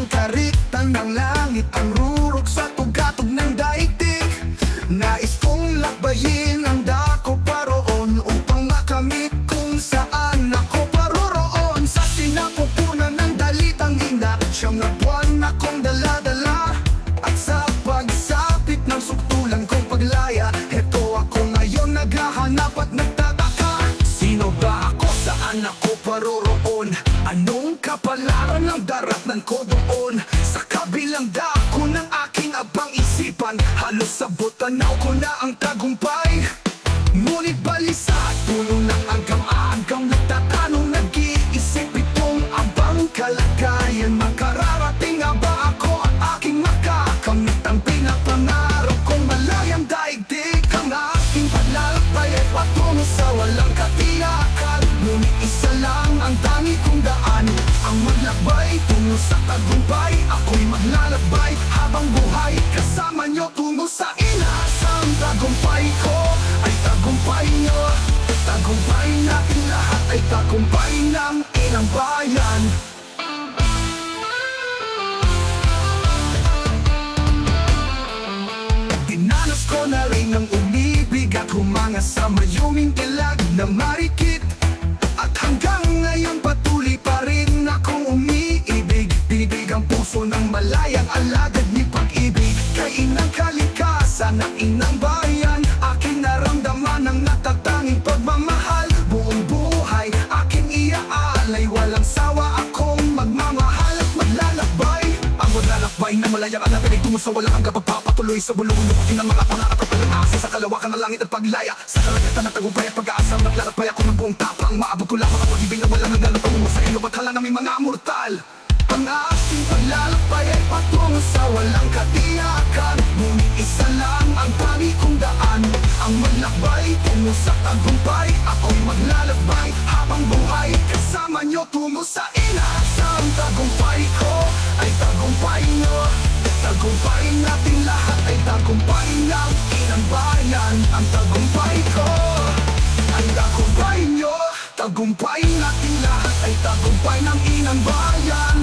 ang karitan ng langit, ang rurok sa tugatog ng daigdig. Nais kong lakbayin ang dako paroon upang makamit kung saan ako paroroon. Sa sinapupunan ng dalitang ina, siyang na buwan akong dala-dala. At sa pagsapit ng suktulan kong paglaya, heto ako ngayon naghahanap at nagtataka. Sino ba ako? Saan ako paroroon? Anong kapalaran ng daratnan ko doon? Sa kabilang dako ng aking abang isipan, halos sa butanaw ko na ang tagumpay. Ngunit balisa at puno ng agam-agam, nagtatanong, nag-iisip itong abang kalagayan. Makararating nga ba ako at aking makakamit ang pinapangarap kong malayang daigdig? Ang aking paglalakbay ay patungo sa walang katiyakan. Ngunit isa lang ang tangi kong daan, ang maglakbay tungo sa tagumpay. Ako'y maglalakbay habang buhay, kasama nyo tungo sa inaasang tagumpay ko ay tagumpay nyo. Tagumpay natin lahat ay tagumpay ng inang bayan. Dinanas ko na rin ang umibig at humanga sa mayuming dilag na marikit. At hanggang ngayon patuloy pa rin akong umiibig. Binibig ang puso ng malayang alagad ni pag-ibig. Kay inang kalikasan ng inang bayan, aking naramdaman ang natatanging pagmamahal. Buong buhay aking iaalay, walang sawa akong magmamahal at maglalakbay. Ang maglalakbay na malayang alagad ay tungo sa walang hanggang, pagpapatuloy sa bulong lupatin ng mga pangarap at pag-asa sa kalawakan ng langit at paglaya. Sa karagatan ng tagumpay at pag-asa, maglalakbay ako ng buong tapang. Maabot ko lamang ang pag-ibig na walang hanggan, patungo sa iyo bathala ng mga mortal. Ang aking paglalakbay ay patungo sa walang katiyakan. Ngunit isa lang ang tangi kong daan, ang maglakbay tungo sa tagumpay. Ako'y maglalakbay habang buhay, kasama nyo tungo sa inaasang tagumpay ko ay tagumpay nyo. Tagumpay natin lahat ay tagumpay ng inang bayan. Ang tagumpay ko ay tagumpay nyo. Tagumpay natin lahat ay tagumpay ng inang bayan.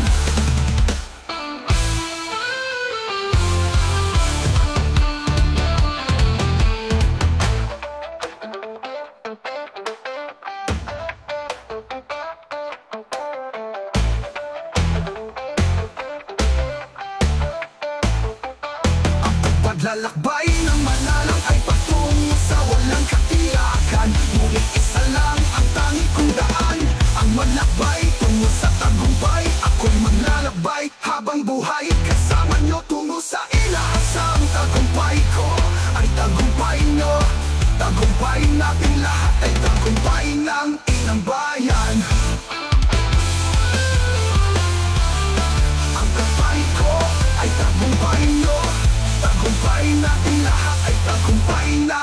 Paglalakbay ng malalang ay patungo sa walang katiyakan. Ngunit isa lang ang tangi kong daan, ang maglakbay tungo sa tagumpay. Ako'y maglalakbay habang buhay, kasama nyo tungo sa inaasang tagumpay ko ay tagumpay nyo. Tagumpay natin lahat ay tagumpay ng inang bayan. Ang tagumpay ko ay tagumpay nyo. Tagumpay natin lahat ay tagumpay na